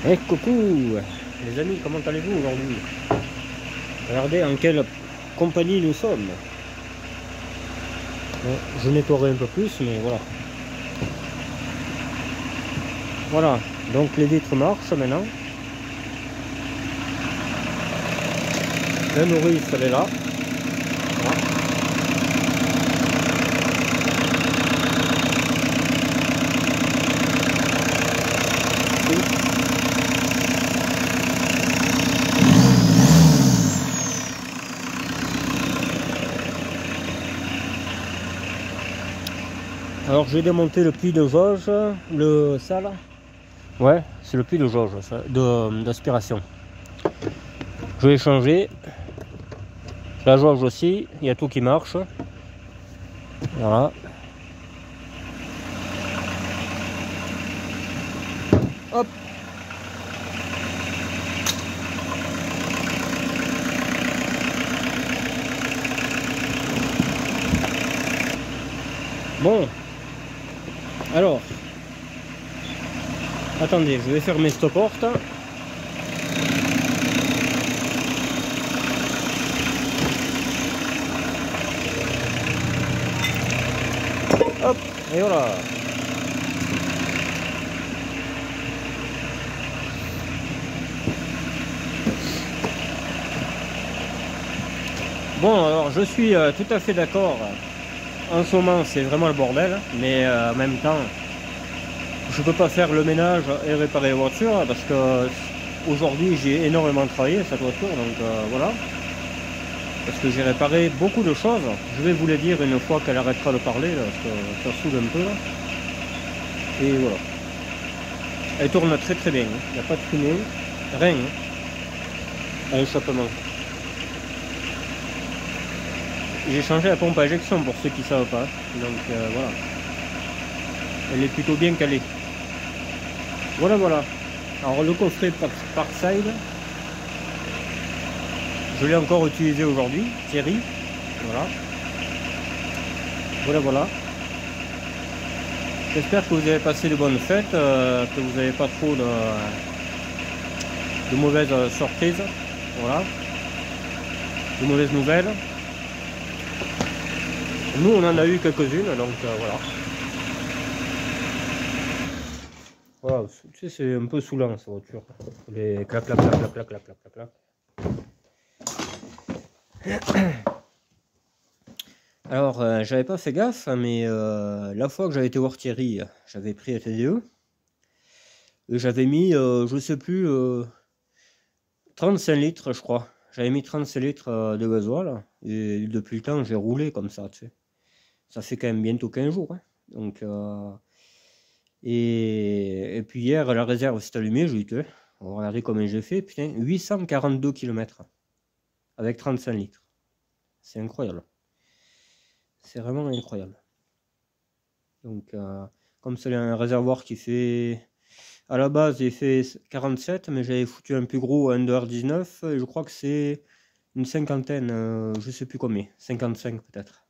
Eh coucou les amis, comment allez-vous aujourd'hui? Regardez en quelle compagnie nous sommes. Bon, je nettoierai un peu plus, mais voilà. Voilà, donc les vitres marchent maintenant. La nourrice, elle est là. Voilà. Alors j'ai démonté le puits de jauge, ça là. Ouais, c'est le puits de jauge, d'aspiration. Je vais changer. La jauge aussi, il y a tout qui marche. Voilà. Hop. Bon. Alors. Attendez, je vais fermer cette porte. Hop, et voilà. Bon, alors je suis tout à fait d'accord. En ce moment, c'est vraiment le bordel, mais en même temps, je peux pas faire le ménage et réparer la voiture parce que aujourd'hui j'ai énormément travaillé cette voiture, donc voilà. Parce que j'ai réparé beaucoup de choses. Je vais vous les dire une fois qu'elle arrêtera de parler, là, parce que ça saoule un peu là. Et voilà. Elle tourne très très bien, il n'y a pas de fumée, rien, à l'échappement. J'ai changé la pompe à injection pour ceux qui ne savent pas, donc voilà. Elle est plutôt bien calée. Voilà, voilà. Alors le coffret Parkside, je l'ai encore utilisé aujourd'hui, Thierry. Voilà. Voilà, voilà. J'espère que vous avez passé de bonnes fêtes, que vous n'avez pas trop de mauvaises surprises. Voilà. De mauvaises nouvelles. Nous, on en a eu quelques-unes, donc voilà. Voilà, tu sais, c'est un peu saoulant cette voiture. Les clac, clac, clac, clac, clac, clac, clac, clac, clac. Alors, j'avais pas fait gaffe, mais la fois que j'avais été voir Thierry, j'avais pris la TDE. Et j'avais mis, je sais plus, 35 litres, je crois. J'avais mis 35 litres de gasoil. Et depuis le temps, j'ai roulé comme ça, tu sais. Ça fait quand même bientôt 15 jours. Hein. Donc, et puis hier, la réserve s'est allumée, j'ai dit, on va regarder combien j'ai fait. Putain, 842 km avec 35 litres. C'est incroyable. C'est vraiment incroyable. Donc, comme c'est un réservoir qui fait... À la base, il fait 47, mais j'avais foutu un plus gros Under 19, et je crois que c'est une cinquantaine, je sais plus combien, 55 peut-être.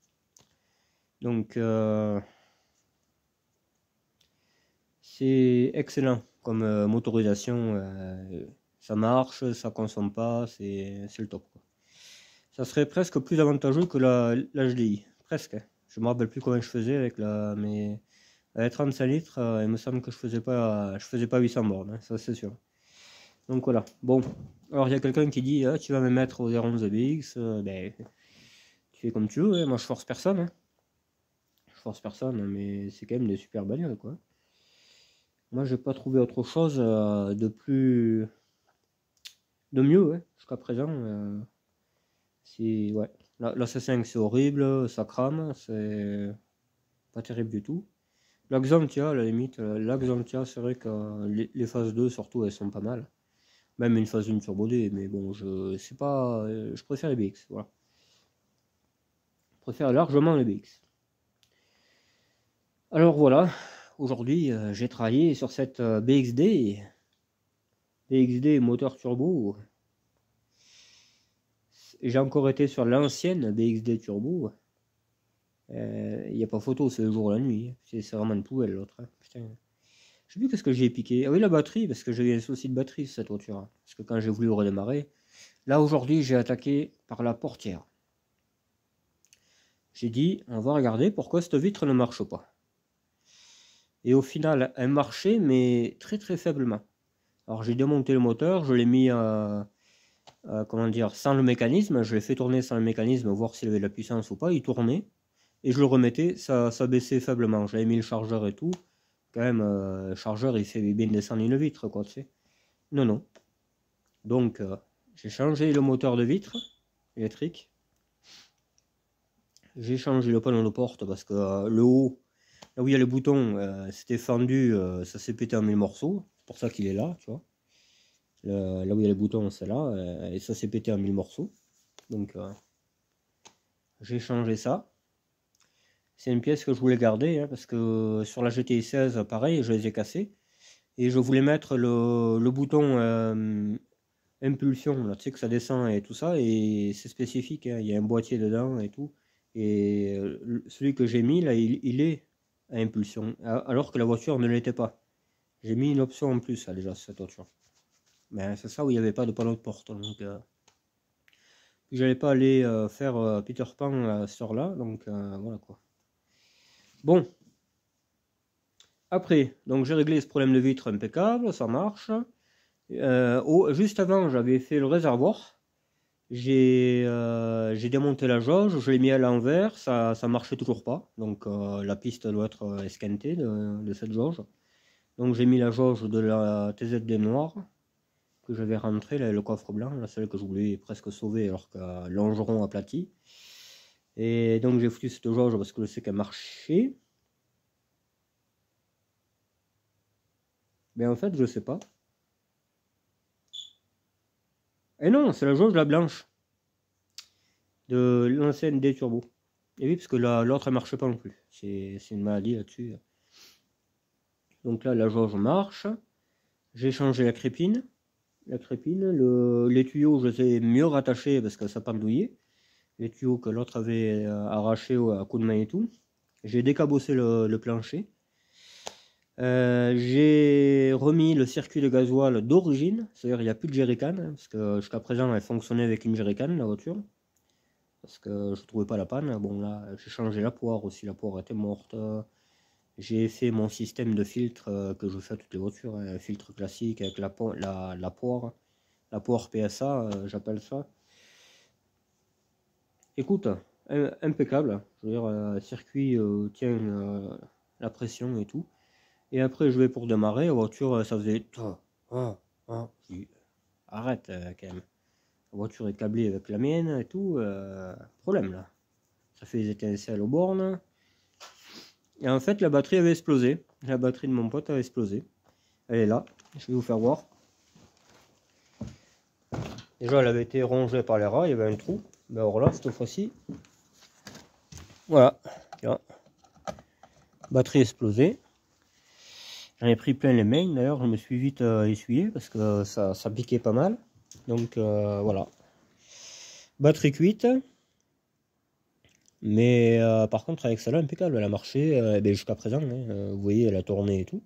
Donc, c'est excellent comme motorisation. Ça marche, ça consomme pas, c'est le top. Quoi. Ça serait presque plus avantageux que la HDI, presque. Je me rappelle plus comment je faisais avec mais avec 35 litres, il me semble que je faisais pas 800 bornes, hein, ça c'est sûr. Donc voilà. Bon, alors il y a quelqu'un qui dit ah, tu vas me mettre aux 11 BX, ben, tu fais comme tu veux, hein. Moi je force personne. Hein. Je force personne, mais c'est quand même des super bagnoles quoi. Moi j'ai pas trouvé autre chose de mieux hein, jusqu'à présent. Ouais. La C5 c'est horrible, ça crame, c'est pas terrible du tout. La Xantia, à la limite, la Xantia, c'est vrai que les phases 2 surtout elles sont pas mal. Même une phase 1 turbodée, mais bon, je préfère les BX, voilà. Je préfère largement les BX. Alors voilà, aujourd'hui j'ai travaillé sur cette BXD moteur turbo. J'ai encore été sur l'ancienne BXD turbo. Il n'y a pas photo, c'est le jour et la nuit. C'est vraiment une poubelle l'autre. Hein. Putain. Je sais plus qu'est-ce que j'ai piqué. Ah oui, la batterie, parce que j'ai eu un souci de batterie sur cette voiture. Parce que quand j'ai voulu redémarrer, là aujourd'hui j'ai attaqué par la portière. J'ai dit, on va regarder pourquoi cette vitre ne marche pas. Et au final, elle marchait, mais très très faiblement. Alors j'ai démonté le moteur, je l'ai mis comment dire, sans le mécanisme, je l'ai fait tourner sans le mécanisme, voir s'il avait de la puissance ou pas, il tournait, et je le remettais, ça baissait faiblement. J'avais mis le chargeur et tout, quand même, le chargeur il fait bien descendre une vitre, quoi, tu sais. Non, non. Donc, j'ai changé le moteur de vitre électrique, j'ai changé le panneau de porte parce que le haut, là où il y a les boutons, c'était fendu, ça s'est pété en 1000 morceaux, c'est pour ça qu'il est là, tu vois. Là où il y a les boutons, c'est là, et ça s'est pété en 1000 morceaux. Donc, j'ai changé ça. C'est une pièce que je voulais garder, hein, parce que sur la GTI 16, pareil, je les ai cassés. Et je voulais mettre le bouton impulsion, là, tu sais que ça descend et tout ça, et c'est spécifique, hein, il y a un boîtier dedans et tout. Et celui que j'ai mis, là, il est à impulsion, alors que la voiture ne l'était pas. J'ai mis une option en plus, là, déjà, sur cette voiture. Mais c'est ça où il n'y avait pas de panneau de porte, donc... j'allais pas aller faire Peter Pan sur là, donc voilà quoi. Bon, après, donc j'ai réglé ce problème de vitre impeccable, ça marche. Juste avant, j'avais fait le réservoir. J'ai démonté la jauge, je l'ai mis à l'envers, ça marchait toujours pas. Donc la piste doit être esquintée de cette jauge. Donc j'ai mis la jauge de la TZD noire que j'avais rentrée, le coffre blanc, la celle que je voulais presque sauver alors que longeron aplati. Et donc j'ai foutu cette jauge parce que je sais qu'elle marchait. Mais en fait, je sais pas. Et non, c'est la jauge la blanche de l'ancienne D-Turbo. Et oui, parce que l'autre elle marche pas non plus. C'est une maladie là-dessus. Donc là, la jauge marche. J'ai changé la crépine. Les tuyaux, je les ai mieux rattachés parce que ça pendouillait. Les tuyaux que l'autre avait arrachés à coup de main et tout. J'ai décabossé le plancher. J'ai remis le circuit de gasoil d'origine, c'est-à-dire il n'y a plus de jerrycan, hein, parce que jusqu'à présent elle fonctionnait avec une jerrycan la voiture, parce que je ne trouvais pas la panne. Bon là j'ai changé la poire aussi, la poire était morte. J'ai fait mon système de filtre que je fais à toutes les voitures, hein, un filtre classique avec la poire PSA, j'appelle ça. Écoute, impeccable, je veux dire, circuit tient la pression et tout. Et après, je vais pour démarrer, la voiture, ça faisait... Je dis, arrête quand même. La voiture est câblée avec la mienne et tout. Problème là. Ça fait des étincelles aux bornes. Et en fait, la batterie avait explosé. La batterie de mon pote a explosé. Elle est là. Je vais vous faire voir. Déjà, elle avait été rongée par les rats. Il y avait un trou. Mais alors là, cette fois-ci... Voilà. Tiens. Batterie explosée. J'en ai pris plein les mains, d'ailleurs je me suis vite essuyé parce que ça piquait pas mal. Donc voilà. Batterie cuite. Mais par contre avec celle-là impeccable, elle a marché jusqu'à présent. Hein, vous voyez, elle a tourné et tout.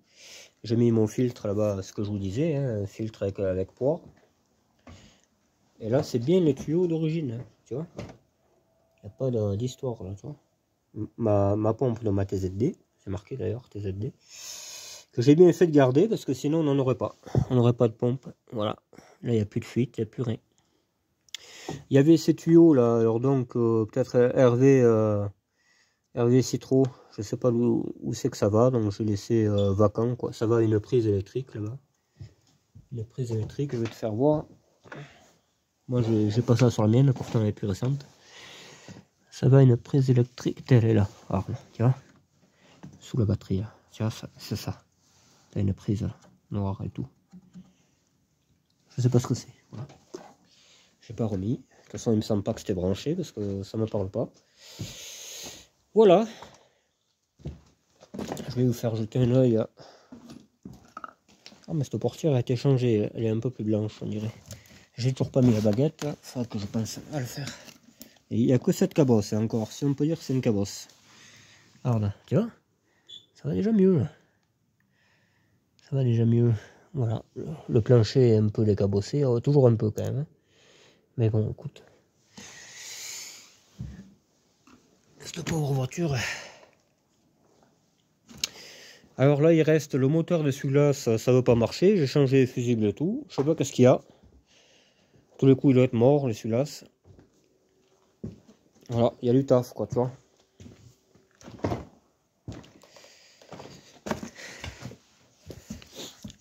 J'ai mis mon filtre là-bas, ce que je vous disais, hein, un filtre avec poire. Et là c'est bien les tuyaux d'origine, hein, tu vois. Il n'y a pas d'histoire là, tu vois. Ma pompe de ma TZD, c'est marqué d'ailleurs TZD. Que j'ai bien fait de garder parce que sinon on n'en aurait pas. On n'aurait pas de pompe. Voilà. Là il n'y a plus de fuite, il n'y a plus rien. Il y avait ces tuyaux là, alors donc peut-être Hervé Citro, je sais pas où c'est que ça va, donc je l'ai laissé vacant quoi. Ça va à une prise électrique là-bas. Une prise électrique, je vais te faire voir. Moi j'ai pas ça sur la mienne, pourtant elle est plus récente. Ça va à une prise électrique, elle est là. Alors, là, tu vois, sous la batterie là. Tu vois, c'est ça. T'as une prise là, noire et tout. Je sais pas ce que c'est. Voilà. J'ai pas remis. De toute façon, il me semble pas que c'était branché parce que ça me parle pas. Voilà. Je vais vous faire jeter un oeil. Ah, mais cette portière a été changée. Elle est un peu plus blanche, on dirait. J'ai toujours pas mis la baguette. Il faudra que je pense à le faire. Et il n'y a que cette cabosse encore. Si on peut dire que c'est une cabosse. Alors là, tu vois, ça va déjà mieux. Là. Ça va déjà mieux. Voilà, le plancher est un peu décabossé, toujours un peu quand même. Hein. Mais bon, écoute. Cette pauvre voiture. Alors là, il reste le moteur de celui-là, ça veut pas marcher. J'ai changé les fusibles et tout. Je sais pas qu'est-ce qu'il y a. Tous les coups, il doit être mort, les celui-là. Voilà, il y a du taf, quoi, tu vois.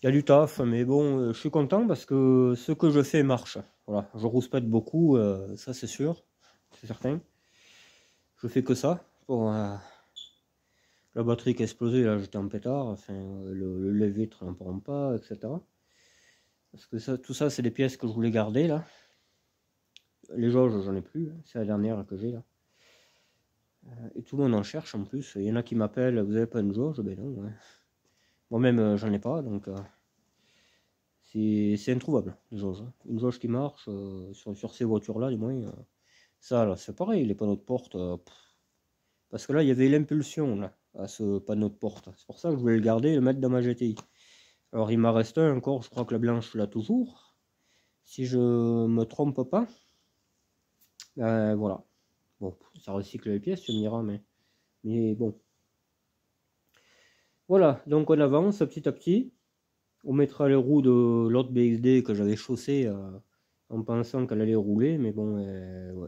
Il y a du taf, mais bon, je suis content parce que ce que je fais marche. Voilà, je rouspète beaucoup, ça c'est sûr, c'est certain. Je fais que ça. Pour la batterie qui a explosé, là j'étais en pétard, enfin, le lève-vitre n'en prend pas, etc. Parce que ça, tout ça, c'est des pièces que je voulais garder là. Les jauges, j'en ai plus, hein. C'est la dernière que j'ai là. Et tout le monde en cherche en plus. Il y en a qui m'appellent, vous avez pas une jauge? Ben non, ouais. Moi-même, j'en ai pas, donc c'est introuvable, les jauges. Une jauge qui marche, sur ces voitures-là, du moins, ça, là, c'est pareil, les panneaux de porte. Parce que là, il y avait l'impulsion, là, à ce panneau de porte. C'est pour ça que je voulais le garder et le mettre dans ma GTI. Alors, il m'en reste un encore, je crois que la blanche l'a toujours. Si je me trompe pas. Voilà. Bon, ça recycle les pièces, tu me diras, mais bon. Voilà, donc on avance petit à petit. On mettra les roues de l'autre BXD que j'avais chaussé en pensant qu'elle allait rouler, mais bon,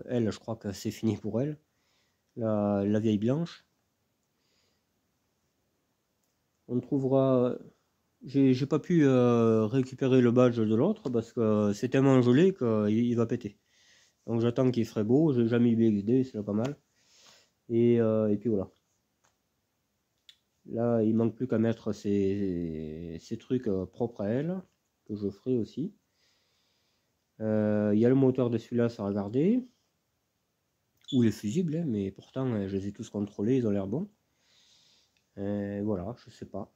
elle, je crois que c'est fini pour elle. La vieille blanche. On trouvera. J'ai pas pu récupérer le badge de l'autre parce que c'est tellement gelé qu'il va péter. Donc j'attends qu'il ferait beau. J'ai jamais mis BXD, c'est pas mal. Et puis voilà. Là, il manque plus qu'à mettre ces trucs propres à elle, que je ferai aussi. Il y a le moteur de celui-là, ça a regardé. Ou les fusibles, hein, mais pourtant, je les ai tous contrôlés, ils ont l'air bons. Voilà, je sais pas.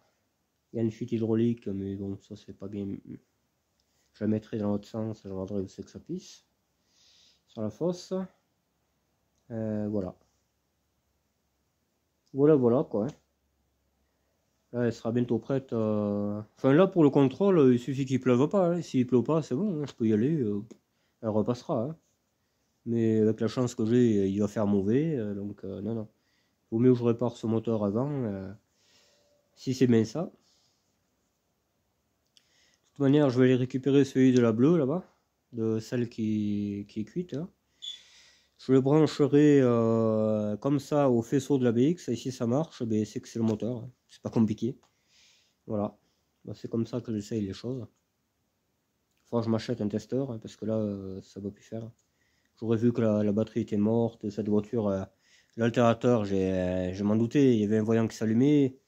Il y a une fuite hydraulique, mais bon, ça c'est pas bien. Je la mettrai dans l'autre sens, je regarderai où c'est que ça pisse. Sur la fosse. Voilà. Voilà quoi. Hein. Là, elle sera bientôt prête. Enfin là, pour le contrôle, il suffit qu'il pleuve pas. Hein. S'il pleut pas, c'est bon, hein, je peux y aller. Elle repassera. Hein. Mais avec la chance que j'ai, il va faire mauvais. Donc non, non. Vaut mieux que je répare ce moteur avant. Si c'est bien ça. De toute manière, je vais aller récupérer celui de la bleue là-bas. De celle qui est cuite. Hein. Je le brancherai comme ça au faisceau de la BX. Et si ça marche, ben, c'est que c'est le moteur. Hein. C'est pas compliqué. Voilà. Ben, c'est comme ça que j'essaye les choses. Faut que je m'achète un testeur. Hein, parce que là, ça va plus faire. J'aurais vu que la batterie était morte. Et cette voiture, l'altérateur, je m'en doutais. Il y avait un voyant qui s'allumait.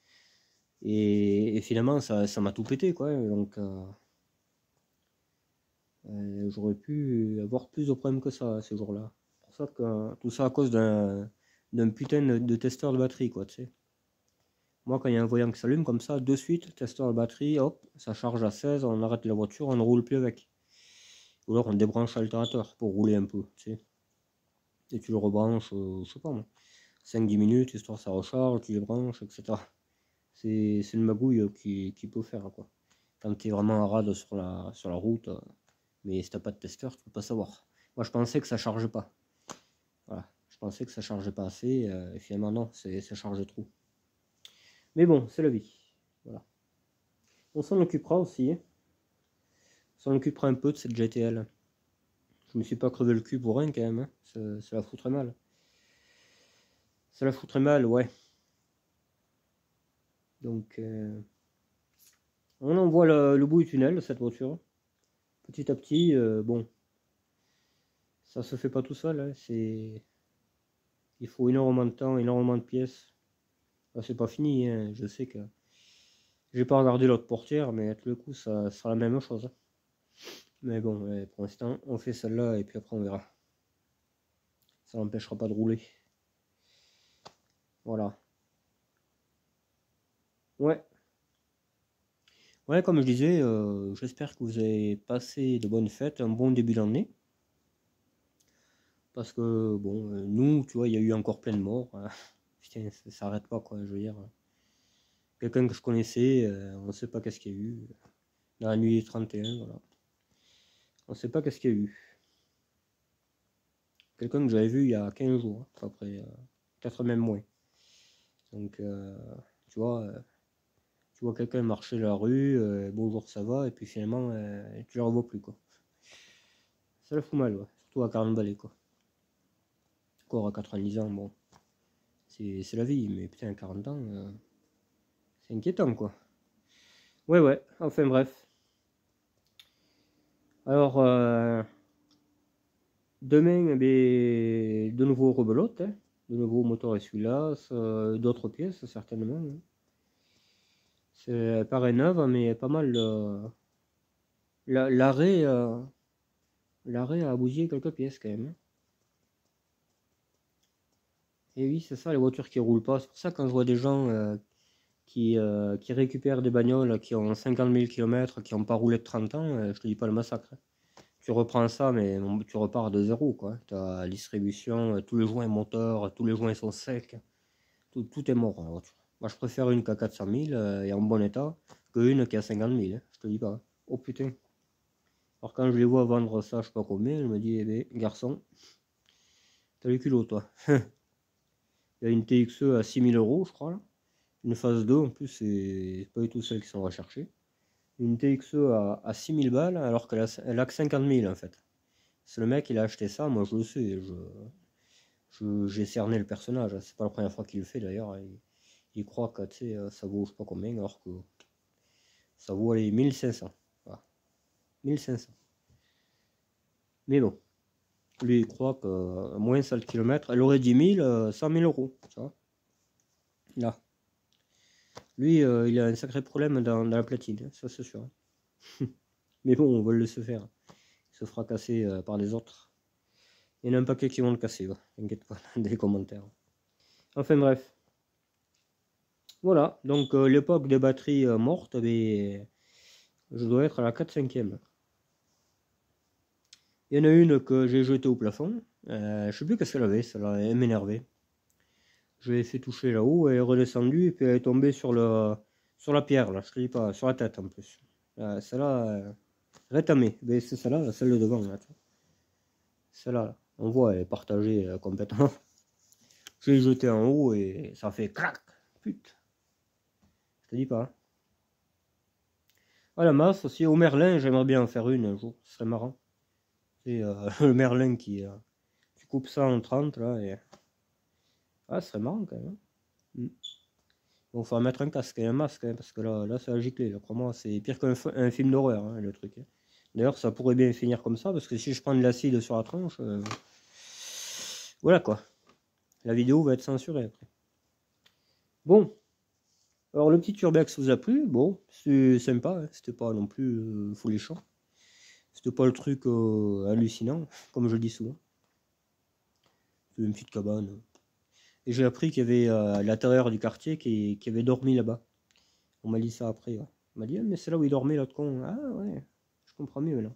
Et finalement, ça m'a tout pété. Quoi. Donc, j'aurais pu avoir plus de problèmes que ça ces jours-là. Pour ça que tout ça à cause d'un putain de testeur de batterie, quoi, tu sais. Moi, quand il y a un voyant qui s'allume comme ça, de suite, testeur de batterie, hop, ça charge à 16, on arrête la voiture, on ne roule plus avec. Ou alors on débranche l'altérateur pour rouler un peu, tu sais. Et tu le rebranches, je sais pas moi, 5-10 minutes, histoire ça recharge, tu les branches, etc. C'est une magouille qui peut faire, quoi. Quand tu es vraiment à rade sur la route, mais si t'as pas de testeur, tu peux pas savoir. Moi, je pensais que ça chargeait pas. Voilà. Je pensais que ça chargeait pas assez, et finalement non, ça charge trop. Mais bon, c'est la vie. Voilà. On s'en occupera aussi. Hein. On s'en occupera un peu de cette GTL. Je me suis pas crevé le cul pour rien quand même. Hein. Ça la foutrait mal. Ça la foutrait mal, ouais. Donc, on en voit le bout du tunnel de cette voiture. Petit à petit, bon, ça se fait pas tout seul. Hein. Il faut énormément de temps, énormément de pièces. Là, c'est pas fini. Hein. Je sais que j'ai pas regardé l'autre portière, mais à tout le coup, ça sera la même chose. Mais bon, pour l'instant, on fait celle-là et puis après, on verra. Ça n'empêchera pas de rouler. Voilà. Ouais. Ouais, comme je disais, j'espère que vous avez passé de bonnes fêtes, un bon début d'année. Parce que, bon, nous, tu vois, il y a eu encore plein de morts. Hein. Putain, ça s'arrête pas, quoi, je veux dire. quelqu'un que je connaissais, on ne sait pas qu'est-ce qu'il y a eu. Dans la nuit 31, voilà. On ne sait pas qu'est-ce qu'il y a eu. Quelqu'un que j'avais vu il y a 15 jours, à peu près, peut-être même moins. Donc, tu vois quelqu'un marcher la rue, bonjour, ça va, et puis finalement, tu ne le revois plus, quoi. Ça le fout mal, ouais. Surtout à 40 balais, quoi. Encore à 90 ans, bon, c'est la vie, mais putain, à 40 ans, c'est inquiétant, quoi. Ouais, enfin bref. Alors, demain, eh bien, de nouveau rebelote, hein. De nouveau moteur essuie-glace, d'autres pièces, certainement, hein. C'est pareil neuve, mais pas mal. L'arrêt a bousillé quelques pièces, quand même, hein. Et oui, c'est ça, les voitures qui roulent pas. C'est pour ça, quand je vois des gens qui récupèrent des bagnoles qui ont 50 000 km, qui n'ont pas roulé de 30 ans, je te dis pas le massacre, hein. Tu reprends ça, mais tu repars de zéro, quoi. Tu as la distribution, tous les joints moteurs, tous les joints sont secs, tout est mort dans la voiture. Moi, je préfère une qui a 400 000 et en bon état qu'une qui a 50 000, hein, je te dis pas, hein. Oh putain. Alors, quand je les vois vendre ça, je sais pas combien, je me dis, eh bien, garçon, t'as les culots, toi. Il y a une TXE à 6 000 euros, je crois, là. Une phase 2, en plus, c'est pas du tout celles qui sont recherchées. Une TXE à 6 000 balles, alors qu'elle a que 50 000, en fait. C'est le mec, il a acheté ça, moi je le sais, j'ai cerné le personnage, c'est pas la première fois qu'il le fait d'ailleurs, il croit que ça vaut je sais pas combien, alors que ça vaut les 1500. Voilà. 1500. Mais bon, lui il croit que moins ça le kilomètre, elle aurait dit 1000, 100 000 euros, ça va. Là. Lui, il a un sacré problème dans la platine, ça c'est sûr. Mais bon, on va le laisser faire. Il se fera casser par les autres. Il y en a un paquet qui vont le casser, ouais. T'inquiète pas, dans les commentaires. Enfin bref. Voilà, donc l'époque des batteries mortes, mais je dois être à la 4/5e. Il y en a une que j'ai jetée au plafond. Je sais plus qu'est-ce qu'elle avait, celle-là, elle m'énervait. Je l'ai fait toucher là-haut, elle est redescendue et puis elle est tombée sur la pierre, là, je te dis pas, sur la tête en plus. Celle-là, rétamée, mais c'est celle-là, celle de devant, là. Celle-là, là. On voit, elle est partagée complètement. Je l'ai jetée en haut et ça fait crac, putain. Je te dis pas. Ah, la masse aussi, au Merlin, j'aimerais bien en faire une un jour, ce serait marrant. C'est le Merlin tu coupes ça en 30 là et. Ah, ce serait marrant quand même, hein. Bon, faut mettre un casque et un masque, hein, parce que là ça a giclé, là, crois-moi, c'est pire qu'un film d'horreur, hein, le truc, hein. D'ailleurs, ça pourrait bien finir comme ça, parce que si je prends de l'acide sur la tronche, voilà quoi. La vidéo va être censurée après. Bon, alors le petit Urbex vous a plu, bon, c'est sympa, hein, c'était pas non plus folichon. C'était pas le truc hallucinant, comme je le dis souvent. C'est une petite cabane. Et j'ai appris qu'il y avait à l'intérieur du quartier qui avait dormi là-bas. On m'a dit ça après, ouais. On m'a dit, ah, mais c'est là où il dormait l'autre con. Ah ouais, je comprends mieux maintenant.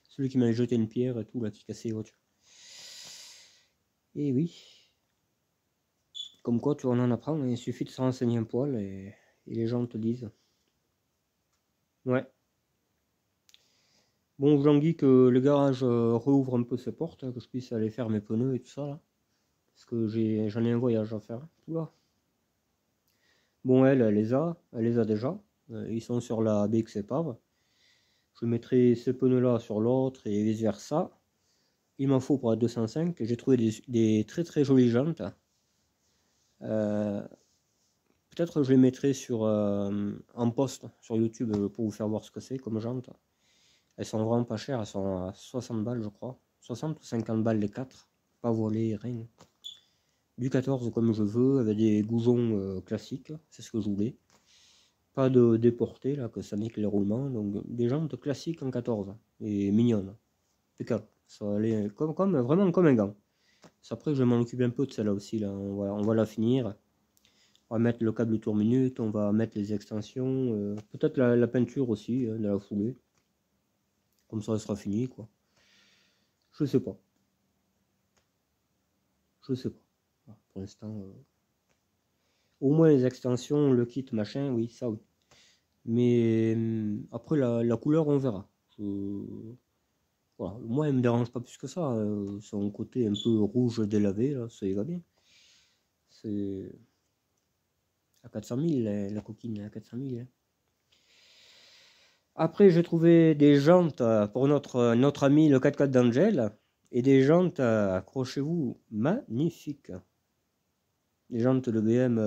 Celui qui m'avait jeté une pierre et tout, là, qui cassait les voitures. Et oui. Comme quoi, tu en apprends, il suffit de se renseigner un poil et les gens te disent. Ouais. Bon, Jean-Guy, que le garage rouvre un peu ses portes, hein, que je puisse aller faire mes pneus et tout ça, là. Parce que j'en ai un voyage à faire. Oula. Bon, elle les a déjà. Ils sont sur la BX épave. Je mettrai ce pneu-là sur l'autre et vice versa. Il m'en faut pour la 205. J'ai trouvé des très très jolies jantes. Peut-être que je les mettrai en post sur YouTube pour vous faire voir ce que c'est comme jantes. Elles sont vraiment pas chères, elles sont à 60 balles je crois. 60 ou 50 balles les 4. Pas volées, rien. Du 14 comme je veux, avec des goujons classiques, c'est ce que je voulais. Pas de déporté là, que ça nique les roulements, donc des jantes classiques en 14 et mignonnes. Impeccable. Ça allait vraiment comme un gant. Après, je vais m'en occuper un peu de celle-là aussi. Là. On va la finir. On va mettre le câble tour minute, on va mettre les extensions, peut-être la peinture aussi, de la foulée. Comme ça, elle sera finie, quoi. Je sais pas. Je sais pas. Pour l'instant, Au moins les extensions, le kit, machin, oui, ça oui. Mais après la couleur, on verra. Voilà. Moi, elle me dérange pas plus que ça. Son côté un peu rouge délavé, là, ça y va bien. C'est à 400 000, la coquine, à 400 000. Hein. Après, j'ai trouvé des jantes pour notre ami le 4x4 d'Angel. Et des jantes, accrochez-vous, magnifiques. Des jantes de BM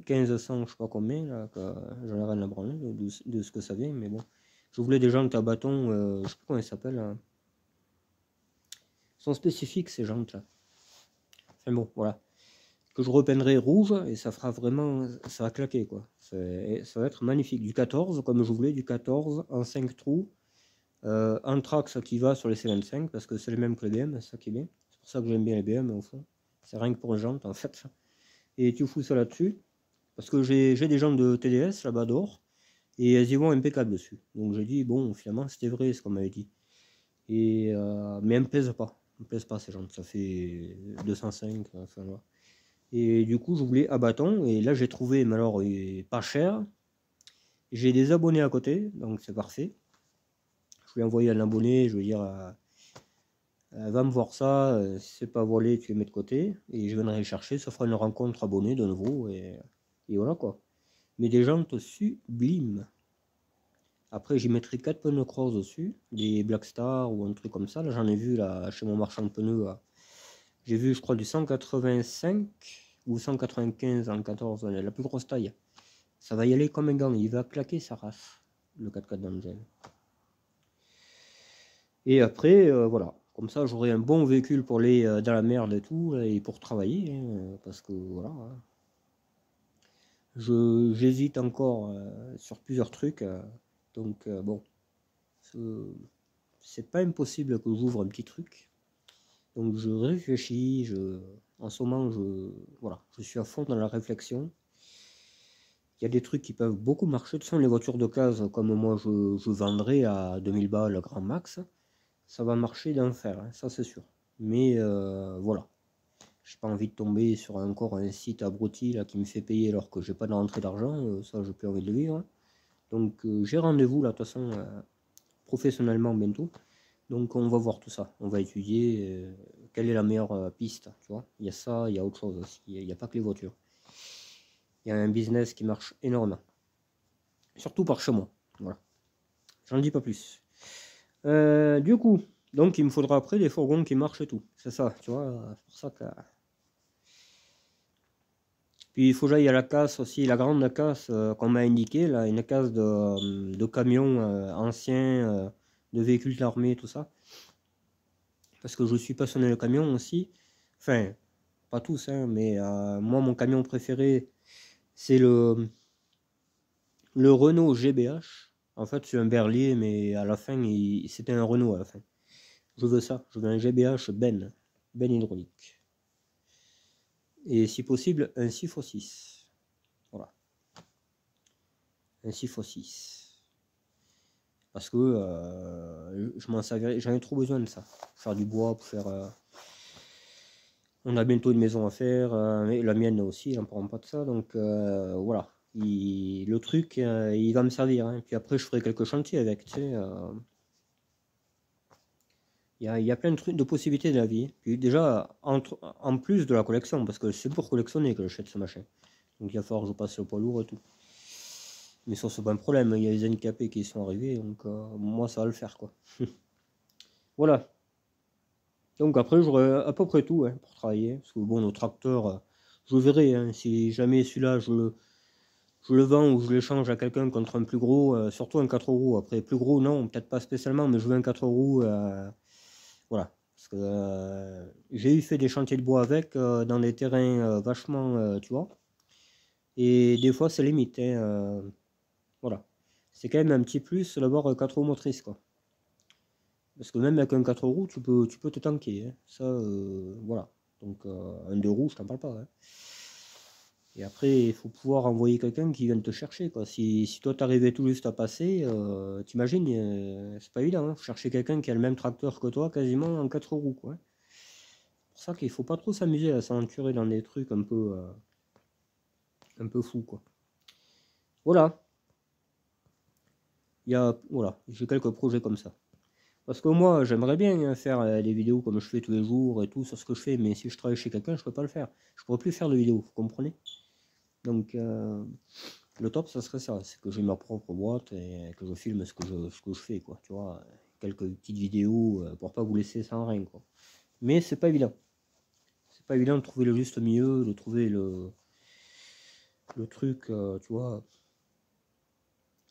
1500, je sais pas combien, là, j'en ai rien à branler de ce que ça vient, mais bon. Je voulais des jantes à bâton, je sais pas comment elles s'appellent. Hein. Elles sont spécifiques ces jantes là. Enfin bon, voilà. Que je repeindrai rouge et ça fera vraiment, ça va claquer quoi. Ça va être magnifique. Du 14 comme je voulais, du 14 en 5 trous. Anthrax qui va sur les C25 parce que c'est le même que les BM, c'est ça qui est bien. C'est pour ça que j'aime bien les BM au fond. C'est rien que pour les jantes en fait. Et tu fous ça là-dessus. Parce que j'ai des jantes de TDS là-bas dehors. Et elles y vont impeccables dessus. Donc j'ai dit, bon, finalement, c'était vrai ce qu'on m'avait dit. Et, mais elles me plaisent pas. Elles me plaisent pas ces jantes. Ça fait 205. Enfin, voilà. Et du coup, je voulais à bâton. Et là, j'ai trouvé, mais alors, pas cher. J'ai des abonnés à côté. Donc c'est parfait. Je vais envoyer un abonné. Je vais dire, va me voir ça. Si c'est pas volé, tu les mets de côté. Et je viendrai les chercher. Ça fera une rencontre abonnée de nouveau. Et voilà quoi. Mais des jantes sublimes. Après, j'y mettrai 4 pneus cross dessus, des Black Star ou un truc comme ça. Là, j'en ai vu là, chez mon marchand de pneus. J'ai vu, je crois, du 185 ou 195 en 14, la plus grosse taille. Ça va y aller comme un gant, il va claquer sa race, le 4x4 d'Angel. Et après, voilà, comme ça, j'aurai un bon véhicule pour aller dans la merde et tout, et pour travailler, hein, parce que voilà. Hein. J'hésite encore sur plusieurs trucs, donc bon. C'est pas impossible que j'ouvre un petit truc. Donc je réfléchis, en ce moment, voilà, je suis à fond dans la réflexion. Il y a des trucs qui peuvent beaucoup marcher. De toute façon, les voitures d'occasion, comme moi je vendrai à 2000 balles grand max, ça va marcher d'enfer, hein, ça c'est sûr. Mais voilà, j'ai pas envie de tomber sur encore un site abruti là, qui me fait payer alors que j'ai pas de rentrée d'argent, ça j'ai plus envie de le vivre. Hein. Donc j'ai rendez-vous là, de toute façon, professionnellement bientôt. Donc on va voir tout ça, on va étudier quelle est la meilleure piste, tu vois. Il y a ça, il y a autre chose aussi, il n'y a pas que les voitures. Il y a un business qui marche énormément, surtout par chez moi, voilà. J'en dis pas plus. Du coup, donc il me faudra après des fourgons qui marchent et tout, c'est ça, tu vois, c'est pour ça que... Puis il faut que j'aille à la casse aussi, la grande casse qu'on m'a indiquée, là, une casse de camions anciens, de véhicules d'armée, tout ça. Parce que je suis passionné de camion aussi. Enfin, pas tous, hein, mais moi, mon camion préféré, c'est le Renault GBH. En fait, c'est un Berlier, mais à la fin, c'était un Renault à la fin. Je veux ça, je veux un GBH Ben hydraulique. Et si possible, un 6x6. Voilà. Un 6x6. Parce que je m'en servirai, j'en ai trop besoin de ça. Pour faire du bois, pour faire... on a bientôt une maison à faire, la mienne aussi, il n'en prend pas de ça, donc voilà. Le truc, il va me servir, hein. Puis après je ferai quelques chantiers avec, tu sais. Il y a plein de trucs, de possibilités de la vie. Puis déjà, en plus de la collection, parce que c'est pour collectionner que j'achète ce machin. Donc il va falloir que je passe le poids lourd et tout. Mais ça, c'est pas un problème, il y a les handicapés qui sont arrivés, donc moi ça va le faire, quoi. Voilà. Donc après, j'aurai à peu près tout hein, pour travailler. Parce que bon, nos tracteurs, je verrai. Hein, si jamais celui-là, je le vends ou je l'échange à quelqu'un contre un plus gros, surtout un 4 roues. Après, plus gros, non, peut-être pas spécialement, mais je veux un 4 roues. Voilà. Parce que j'ai eu fait des chantiers de bois avec dans des terrains vachement, tu vois. Et des fois, c'est limite. Hein, voilà. C'est quand même un petit plus d'avoir 4 roues motrices, quoi. Parce que même avec un 4 roues, tu peux te tanker. Hein. Ça, voilà. Donc, un 2 roues, je t'en parle pas. Hein. Et après, il faut pouvoir envoyer quelqu'un qui vienne te chercher. Quoi. Si toi, t'arrivais tout juste à passer, t'imagines, c'est pas évident. Hein. Chercher quelqu'un qui a le même tracteur que toi, quasiment en 4 roues. Quoi. C'est pour ça qu'il faut pas trop s'amuser à s'aventurer dans des trucs un peu un peu fou, quoi. Voilà. Voilà, j'ai quelques projets comme ça. Parce que moi, j'aimerais bien faire des vidéos comme je fais tous les jours et tout sur ce que je fais, mais si je travaille chez quelqu'un, je peux pas le faire. Je pourrais plus faire de vidéos, vous comprenez? Donc, le top, ça serait ça, c'est que j'ai ma propre boîte et que je filme ce que je fais, quoi. Tu vois, quelques petites vidéos pour pas vous laisser sans rien, quoi. Mais c'est pas évident. C'est pas évident de trouver le juste milieu, de trouver le truc, tu vois.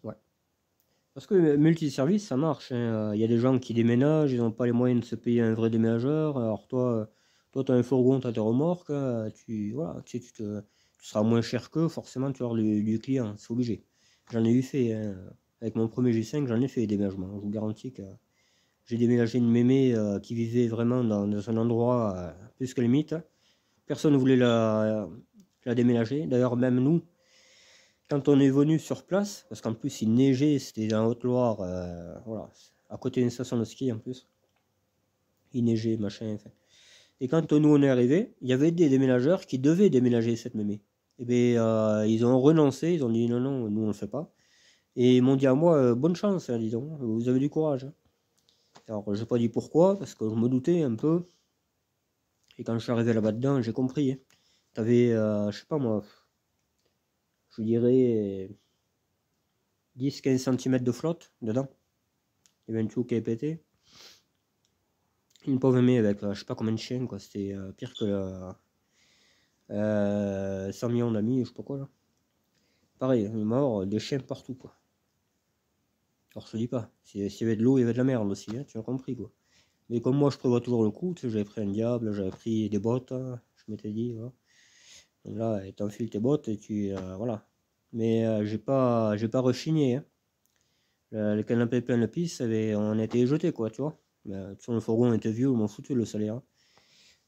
Ouais. Parce que multiservice, ça marche, hein. Y a des gens qui déménagent, ils n'ont pas les moyens de se payer un vrai déménageur. Alors toi, tu as un fourgon, tu as tes remorques, voilà, tu seras moins cher qu'eux, forcément, tu vas avoir du client, c'est obligé. J'en ai eu fait, hein. Avec mon premier G5, j'en ai fait des déménagements. Je vous garantis que j'ai déménagé une mémé qui vivait vraiment dans un endroit plus que limite. Personne ne voulait la déménager. D'ailleurs, même nous, quand on est venu sur place, parce qu'en plus il neigeait, c'était dans Haute-Loire, voilà, à côté d'une station de ski en plus. Il neigeait, machin, enfin. Et quand nous on est arrivé, il y avait des déménageurs qui devaient déménager cette mémé. Et bien ils ont renoncé, ils ont dit non, non, nous on le fait pas. Et ils m'ont dit à moi, bonne chance, hein, dis donc, vous avez du courage, hein. Alors j'ai pas dit pourquoi, parce que je me doutais un peu. Et quand je suis arrivé là-bas dedans, j'ai compris, hein. T'avais, je sais pas moi, je dirais 10-15 cm de flotte dedans. Il y avait un tuyau qui avait pété. Une pauvre mémé avec je sais pas combien de chiens, quoi. C'était pire que 100 millions d'amis, je sais pas quoi là. Pareil, il est mort, des chiens partout, quoi. Alors je te dis pas, s'il y avait de l'eau, il y avait de la merde aussi, hein, tu as compris, quoi. Mais comme moi je prévois toujours le coup, tu sais, j'avais pris un diable, j'avais pris des bottes, hein, je m'étais dit, voilà. Donc là, t'enfiles tes bottes et voilà. Mais j'ai pas rechigné, hein. Le canapé plein de pisse, on a été jeté, quoi, tu vois. Le fourgon était vieux, on m'en foutu le salaire, hein.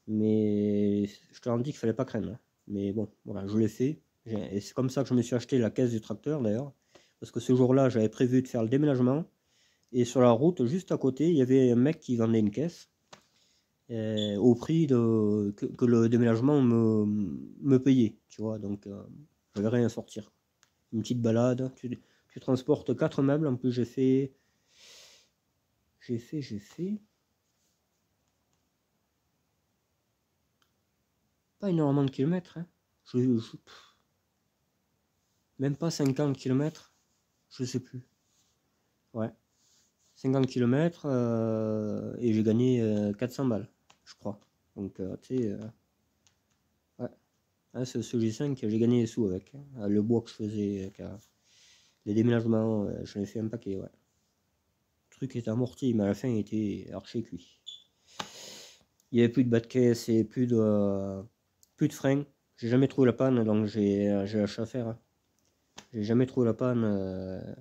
Mais je te dis qu'il fallait pas craindre, hein. Mais bon, voilà, je l'ai fait. Et c'est comme ça que je me suis acheté la caisse du tracteur d'ailleurs. Parce que ce jour-là, j'avais prévu de faire le déménagement. Et sur la route, juste à côté, il y avait un mec qui vendait une caisse. Au prix que le déménagement me payait, tu vois. Donc, j'avais rien à sortir. Une petite balade. Tu transportes 4 meubles. En plus, j'ai fait. Pas énormément de kilomètres, hein. Même pas 50 km, je sais plus. Ouais, 50 km et j'ai gagné 400 balles, je crois. Donc, tu sais, ouais. Ah, ce G5, j'ai gagné des sous avec, hein. Le bois que je faisais, avec, les déménagements, j'en ai fait un paquet, ouais. Le truc était amorti, mais à la fin, il était archi cuit. Il n'y avait plus de bas de caisse et plus de frein. J'ai jamais trouvé la panne, donc j'ai lâché à faire, hein. J'ai jamais trouvé la panne.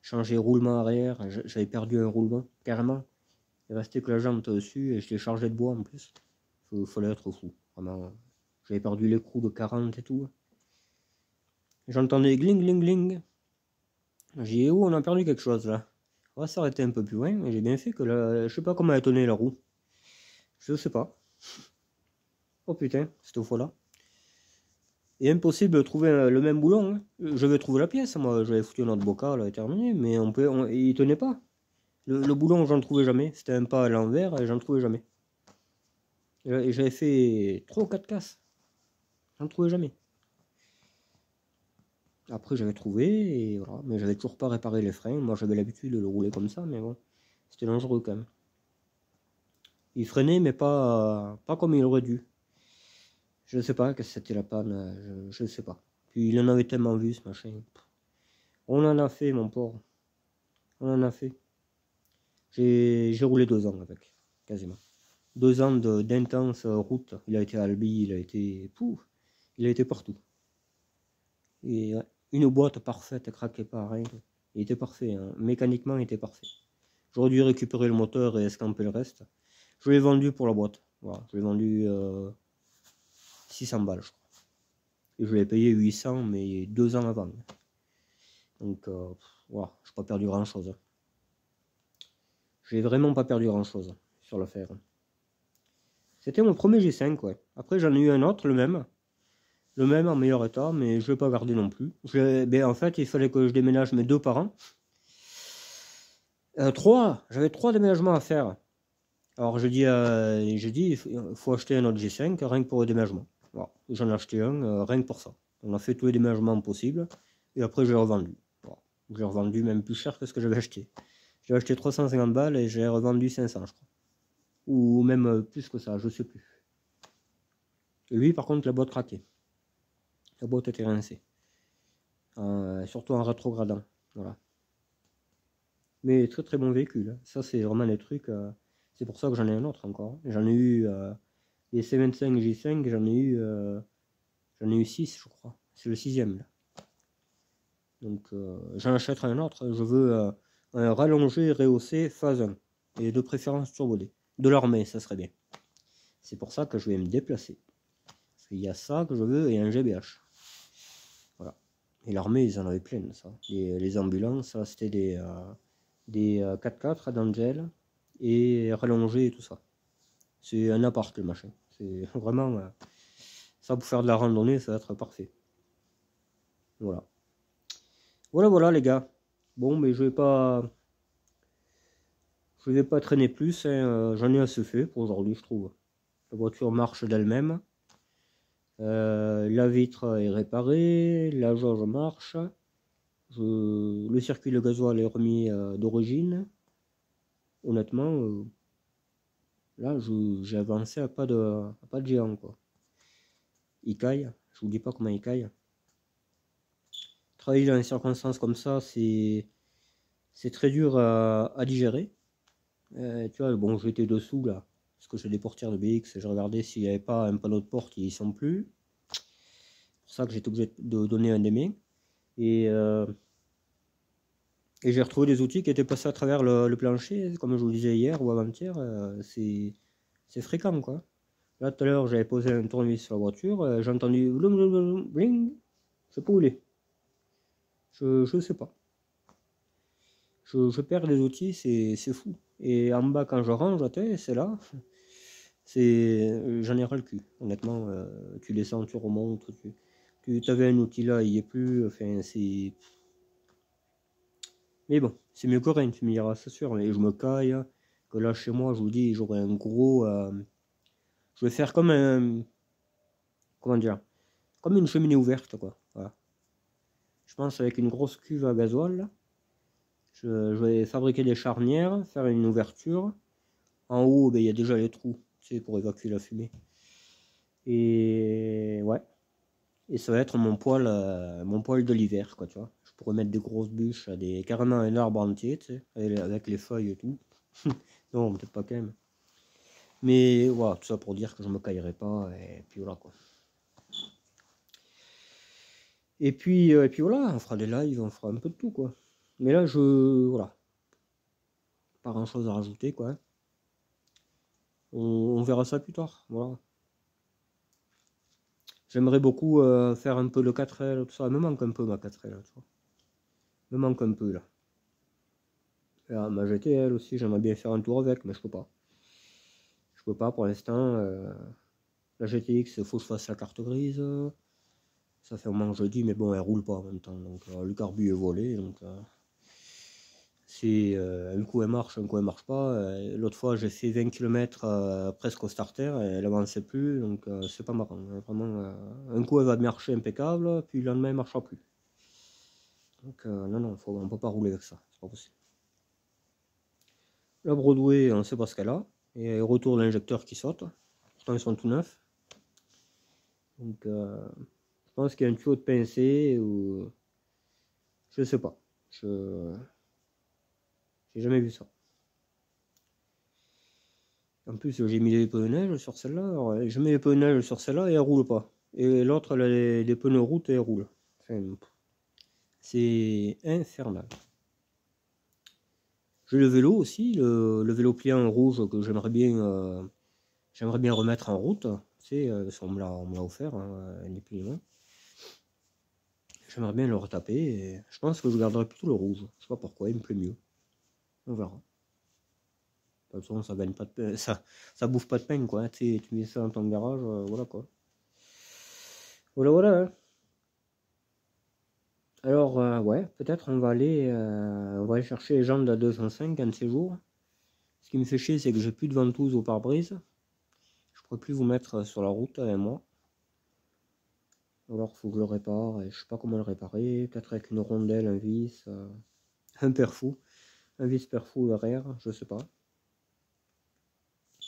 Changer roulement arrière, j'avais perdu un roulement, carrément. Il restait que la jante dessus et je l'ai chargé de bois en plus. Fallait être fou, vraiment. J'avais perdu l'écrou de 40 et tout. J'entendais gling gling gling. J'ai dit, oh, on a perdu quelque chose là. On va s'arrêter un peu plus loin, mais j'ai bien fait que là, je sais pas comment elle a tonné la roue. Je sais pas. Oh putain, cette fois-là. Et impossible de trouver le même boulon, hein. Je vais trouver la pièce, moi j'avais foutu notre bocal et terminé, mais il tenait pas. Le boulon, j'en trouvais jamais. C'était un pas à l'envers et j'en trouvais jamais. Et j'avais fait 3 ou 4 casses. J'en trouvais jamais. Après, j'avais trouvé, et voilà. Mais j'avais toujours pas réparé les freins. Moi, j'avais l'habitude de le rouler comme ça, mais bon. C'était dangereux quand même. Il freinait, mais pas comme il aurait dû. Je ne sais pas que c'était la panne. Je ne sais pas. Puis il en avait tellement vu, ce machin. On en a fait, mon pauvre. On en a fait. J'ai roulé 2 ans avec, quasiment. 2 ans d'intense route. Il a été à Albi, il a été... Pouf, il a été partout. Et ouais, une boîte parfaite, craquait pas, rien. Il était parfait, hein. Mécaniquement, il était parfait. J'aurais dû récupérer le moteur et escamper le reste. Je l'ai vendu pour la boîte. Voilà, je l'ai vendu 600 balles, je crois. Et je l'ai payé 800, mais 2 ans avant. Donc, voilà, je n'ai pas perdu grand-chose, hein. J'ai vraiment pas perdu grand-chose sur l'affaire. C'était mon premier G5, ouais. Après, j'en ai eu un autre, le même. le même en meilleur état, mais je ne vais pas garder non plus. Ben, en fait, il fallait que je déménage mes 2 parents. 3, j'avais 3 déménagements à faire. Alors j'ai dit, il faut acheter un autre G5 rien que pour le déménagement. Voilà. J'en ai acheté un rien que pour ça. On a fait tous les déménagements possibles et après j'ai revendu. Voilà. J'ai revendu même plus cher que ce que j'avais acheté. J'ai acheté 350 balles et j'ai revendu 500 je crois. Ou même plus que ça, je sais plus. Et lui par contre la boîte craquait. La boîte était rincée. Surtout en rétrogradant. Voilà. Mais très très bon véhicule. Ça c'est vraiment les trucs. C'est pour ça que j'en ai un autre encore. J'en ai eu les C25 J5, j'en ai eu 6 je crois. C'est le 6e là. Donc j'en achèterai un autre. Je veux un rallongé rehaussé phase 1. Et de préférence turbolé. De l'armée, ça serait bien. C'est pour ça que je vais me déplacer. Parce qu'il y a ça que je veux et un GBH. Voilà. Et l'armée, ils en avaient plein, ça. Les ambulances, ça, c'était des 4x4 d'Angel et rallongé et tout ça. C'est un appart, le machin. C'est vraiment... ça, pour faire de la randonnée, ça va être parfait. Voilà. Voilà, les gars. Bon, mais je vais pas traîner plus. Hein. J'en ai assez fait pour aujourd'hui, je trouve. La voiture marche d'elle-même. La vitre est réparée. La jauge marche. Le circuit de gasoil est remis d'origine. Honnêtement, là, j'ai avancé à pas de géant, quoi. Il caille. Je vous dis pas comment il caille. Travailler dans des circonstances comme ça, c'est très dur à digérer. Tu vois, bon, j'étais dessous là, parce que j'ai des portières de BX, je regardais s'il n'y avait pas un panneau de porte, ils y sont plus. C'est pour ça que j'étais obligé de donner un des mains. Et j'ai retrouvé des outils qui étaient passés à travers le plancher, comme je vous disais hier ou avant-hier, c'est fréquent quoi. Là tout à l'heure j'avais posé un tournevis sur la voiture, j'ai entendu bling, je sais pas où il est. Je sais pas. Je perds les outils, c'est fou. Et en bas, quand je range, c'est là. J'en ai ras le cul, honnêtement. Tu descends, tu remontes. Tu avais un outil là, il n'y est plus. Enfin, c'est. Mais bon, c'est mieux que rien, tu me diras, c'est sûr. Mais je me caille. Que là, chez moi, je vous dis, j'aurai un gros. Je vais faire comme un. Comment dire? Comme une cheminée ouverte, quoi. Voilà. Je pense avec une grosse cuve à gasoil. Là. Je vais fabriquer des charnières, faire une ouverture. En haut, ben, il y a déjà les trous, tu sais, pour évacuer la fumée. Et ouais. Et ça va être mon poêle de l'hiver, quoi, tu vois. Je pourrais mettre des grosses bûches, carrément un arbre entier, tu sais, avec les feuilles et tout. Non, peut-être pas quand même. Mais voilà, tout ça pour dire que je me caillerai pas, et puis voilà, quoi. Et puis voilà, on fera des lives, on fera un peu de tout, quoi. Mais là, voilà. Pas grand chose à rajouter, quoi. On verra ça plus tard, voilà. J'aimerais beaucoup faire un peu le 4L, tout ça. Il me manque un peu ma 4L, tu vois. Il me manque un peu, là. Et ma GTL aussi, j'aimerais bien faire un tour avec, mais je peux pas. Je peux pas pour l'instant. La GTX, il faut que je fasse la carte grise. Ça fait un moment que je dis, mais bon, elle roule pas en même temps. Donc le carbu est volé. Donc c'est un coup elle marche, un coup elle marche pas. L'autre fois, j'ai fait 20 km presque au starter, et elle avançait plus. Donc c'est pas marrant. Vraiment, un coup elle va marcher impeccable, puis le lendemain elle marchera plus. Donc non, on peut pas rouler avec ça. C'est pas possible. La Broadway, on sait pas ce qu'elle a. Et retour de l'injecteur qui saute. Pourtant ils sont tout neufs. Donc je pense qu'il y a un tuyau de pincée ou je sais pas. J'ai jamais vu ça. En plus j'ai mis les pneus neige sur celle-là. Je mets les pneus neige sur celle-là et elle roule pas. Et l'autre elle a les pneus route et elle roule. Enfin, c'est infernal. J'ai le vélo aussi, le vélo pliant rouge que j'aimerais bien remettre en route. Tu sais, on me l'a offert, hein, ni plus ni moins. J'aimerais bien le retaper et je pense que je garderai plutôt le rouge. Je sais pas pourquoi, il me plaît mieux. On verra. De toute façon, ça gagne pas de pain, ça bouffe pas de pain, quoi. Tu mets ça dans ton garage, voilà quoi. Voilà, voilà, hein. Alors, ouais, peut-être on va aller chercher les jantes de la 205 un de ces jours. Ce qui me fait chier, c'est que j'ai plus de ventouse au pare-brise. Je pourrais plus vous mettre sur la route avec moi. Alors, faut que je le répare, et je sais pas comment le réparer. Peut-être avec une rondelle, un vis, un pare-fou. Un vis pare-fou derrière, je sais pas.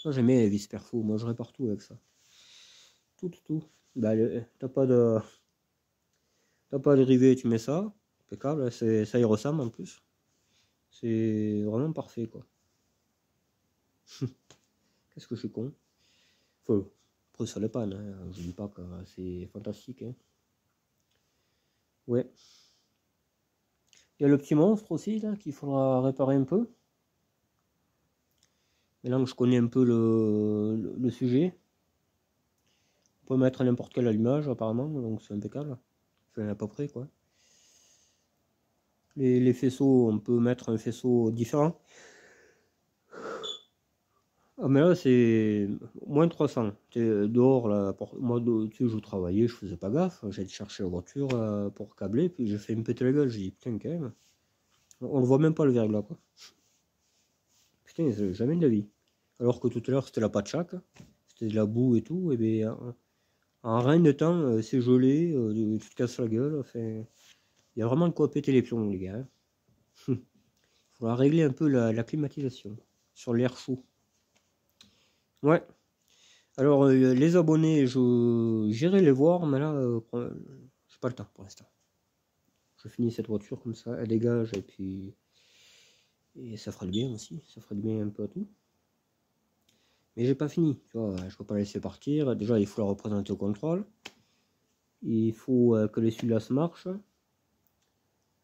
Moi, j'aimais les vis pare-fou, moi je répare tout avec ça. Tout, tout, tout. Bah, t'as pas de rivet, tu mets ça. Impeccable, ça y ressemble en plus. C'est vraiment parfait, quoi. Qu'est-ce que je suis con. Faut, après, ça dépanne, hein. Je dis pas que c'est fantastique, hein. Ouais. Il y a le petit monstre aussi, là, qu'il faudra réparer un peu. Maintenant que je connais un peu le sujet, on peut mettre n'importe quel allumage, apparemment, donc c'est impeccable. Enfin, à peu près, quoi. Les faisceaux, on peut mettre un faisceau différent. Ah, mais là, c'est moins 300. Dehors, là, moi, tu sais, je travaillais, je faisais pas gaffe. J'ai cherché la voiture pour câbler, puis j'ai fait me péter la gueule. J'ai dit, putain, quand même. On le voit même pas le verglas, quoi. Putain, jamais de la vie. Alors que tout à l'heure, c'était la patchac, c'était de la boue et tout, et bien, en rien de temps, c'est gelé, tu te casses la gueule. Enfin, il y a vraiment de quoi péter les plombs, les gars, hein. Faudra régler un peu la climatisation sur l'air chaud. Ouais. Alors, les abonnés, j'irai les voir, mais là, j'ai pas le temps pour l'instant. Je finis cette voiture comme ça, elle dégage, et puis et ça fera du bien aussi, ça fera du bien un peu à tout. Mais j'ai pas fini, tu vois, je peux pas laisser partir. Déjà, il faut la représenter au contrôle. Il faut que l'essuie-glace marche.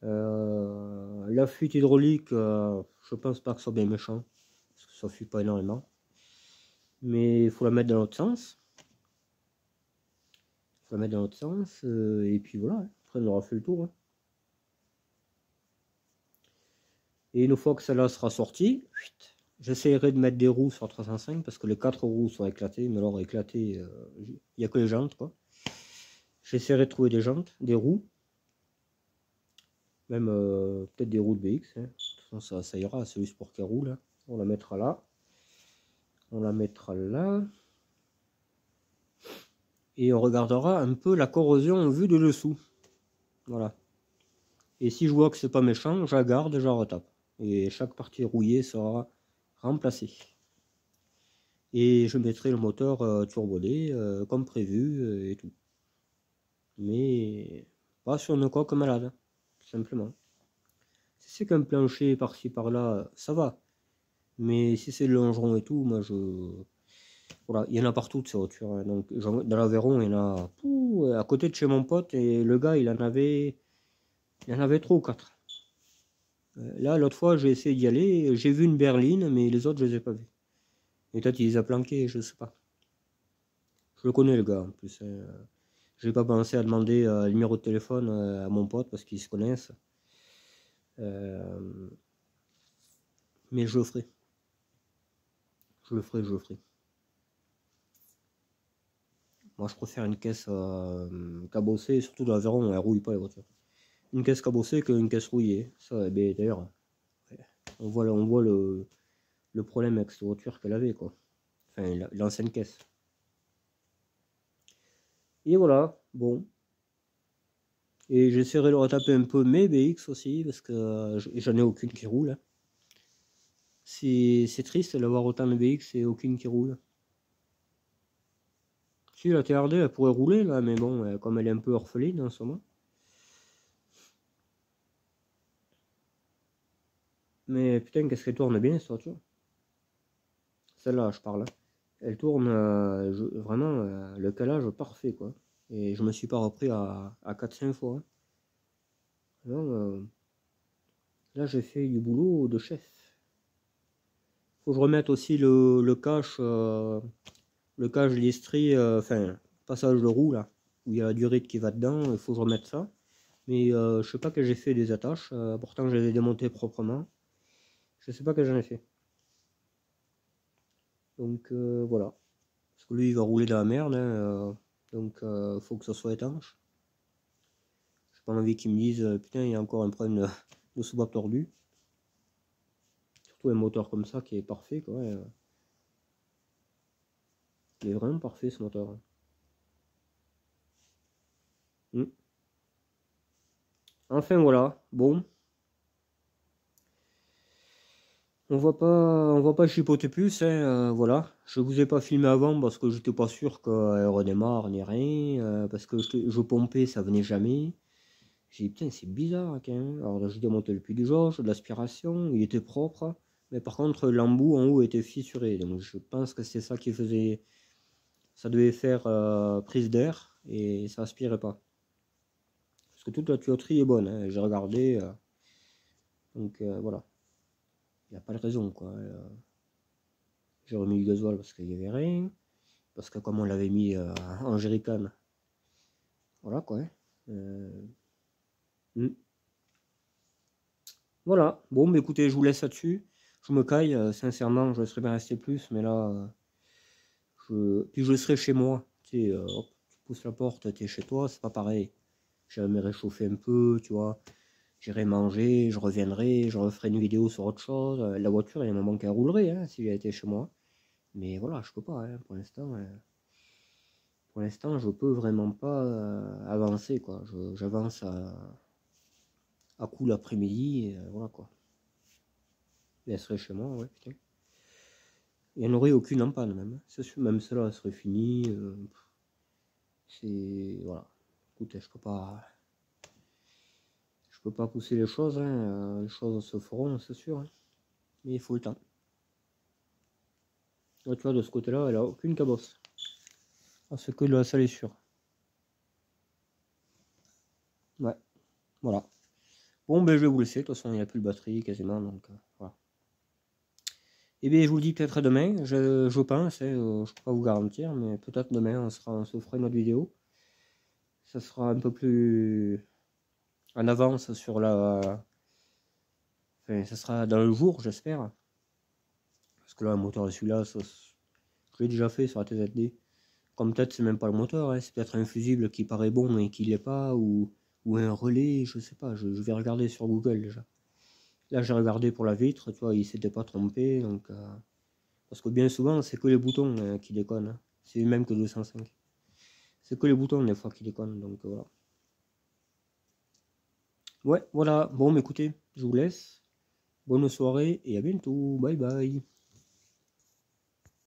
La fuite hydraulique, je pense pas que ce soit bien méchant, parce que ça fuit pas énormément. Mais il faut la mettre dans l'autre sens. Il faut la mettre dans l'autre sens, et puis voilà, hein. Après on aura fait le tour, hein. Et une fois que celle-là sera sortie, j'essaierai de mettre des roues sur 305 parce que les 4 roues sont éclatées, mais alors éclatées, il n'y a que les jantes, quoi. J'essaierai de trouver des jantes, des roues, même peut-être des roues de BX, hein. De toute façon, ça ira, c'est juste pour qu'elle roule, hein. On la mettra là. On la mettra là. Et on regardera un peu la corrosion vue de dessous. Voilà. Et si je vois que c'est pas méchant, je la garde et je la retape. Et chaque partie rouillée sera remplacée. Et je mettrai le moteur turbodé comme prévu et tout. Mais pas sur une coque malade, tout simplement. Si c'est qu'un plancher par-ci par-là, ça va. Mais si c'est le longeron et tout, moi je. Voilà, il y en a partout de ces voitures, hein. Donc, dans l'Aveyron, il y en a à côté de chez mon pote, et le gars, il en avait 3 ou 4. Là, l'autre fois, j'ai essayé d'y aller, j'ai vu une berline, mais les autres, je les ai pas vus. Et peut-être il les a planqués, je sais pas. Je le connais, le gars, en plus, hein. J'ai pas pensé à demander le numéro de téléphone à mon pote parce qu'ils se connaissent. Euh, mais je le ferai. Je le ferai, je le ferai. Moi, je préfère une caisse cabossée, surtout dans l'Aveyron, elle rouille pas les voitures. Une caisse cabossée qu'une caisse rouillée. Ça, eh bien, d'ailleurs, on voit le problème avec cette voiture qu'elle avait, quoi. Enfin, l'ancienne caisse. Et voilà, bon. Et j'essaierai de retaper un peu mes BX aussi, parce que j'en ai aucune qui roule, hein. C'est triste d'avoir autant de BX et aucune qui roule. Si la TRD elle pourrait rouler là, mais bon, comme elle est un peu orpheline en ce moment. Mais putain, qu'est-ce qu'elle tourne bien cette voiture. Celle-là, je parle, hein. Elle tourne vraiment le calage parfait, quoi. Et je me suis pas repris à 4-5 fois, hein. Non, là, j'ai fait du boulot de chef. Faut que je remette aussi le cache listri, enfin, passage de roue là, où il y a la durite qui va dedans. Il faut que je remette ça. Mais je sais pas que j'ai fait des attaches. Pourtant, je les ai démontées proprement. Je sais pas que j'en ai fait. Donc voilà. Parce que lui, il va rouler dans la merde, hein. Donc faut que ça soit étanche. J'ai pas envie qu'ils me disent putain il y a encore un problème de soupape tordue. Surtout un moteur comme ça qui est parfait quoi. Il est vraiment parfait ce moteur. Enfin voilà, bon. On va pas chipoter plus, hein, voilà. Je vous ai pas filmé avant parce que j'étais pas sûr qu'elle redémarre ni rien, parce que je pompais, ça venait jamais. J'ai dit putain c'est bizarre quand même. Alors j'ai démonté le puits de jauge, de l'aspiration, il était propre, mais par contre l'embout en haut était fissuré, donc je pense que c'est ça qui faisait, ça devait faire prise d'air et ça aspirait pas. Parce que toute la tuyauterie est bonne, hein, j'ai regardé, donc voilà, il n'y a pas de raison quoi. J'ai remis du gasoil parce qu'il n'y avait rien. Parce que comme on l'avait mis en jerrycan, voilà quoi. Hmm. Voilà, bon, mais écoutez, je vous laisse là-dessus. Je me caille, sincèrement, je serais bien resté plus, mais là, puis je serai chez moi. Tu sais, hop, tu pousses la porte, tu es chez toi, c'est pas pareil. J'irai réchauffer un peu, tu vois. J'irai manger, je reviendrai, je referai une vidéo sur autre chose. La voiture, il y a un moment qu'elle roulerait, hein, si elle était chez moi. Mais voilà, je peux pas, hein, pour l'instant. Pour l'instant, je peux vraiment pas avancer, quoi. J'avance à coup l'après-midi, et voilà, quoi. Elle serait chez moi, ouais, putain. Il n'y en aurait aucune en panne, même. C'est sûr, même celle-là, elle serait finie. C'est... Voilà. Écoutez, je peux pas pousser les choses, hein. Les choses se feront, c'est sûr, hein. Mais il faut le temps. Là, tu vois, de ce côté-là, elle a aucune cabosse. Ah, c'est que de la salissure. Ouais, voilà. Bon, ben, je vais vous laisser. De toute façon, il n'y a plus de batterie, quasiment, donc voilà. Eh bien, je vous le dis peut-être à demain, je pense, je ne peux pas vous garantir, mais peut-être demain on se fera une autre vidéo. Ça sera un peu plus en avance sur la... Enfin, ça sera dans le jour, j'espère. Parce que là, le moteur de celui-là, je l'ai déjà fait sur la TZD. Comme peut-être c'est même pas le moteur, hein, c'est peut-être un fusible qui paraît bon mais qui l'est pas, ou un relais, je sais pas, je vais regarder sur Google déjà. Là, j'ai regardé pour la vitre, tu vois, il s'était pas trompé, donc... Parce que bien souvent, c'est que les boutons qui déconnent, hein. C'est même que 205. C'est que les boutons des fois qui déconnent, donc voilà. Ouais, voilà. Bon, écoutez, je vous laisse. Bonne soirée et à bientôt. Bye bye.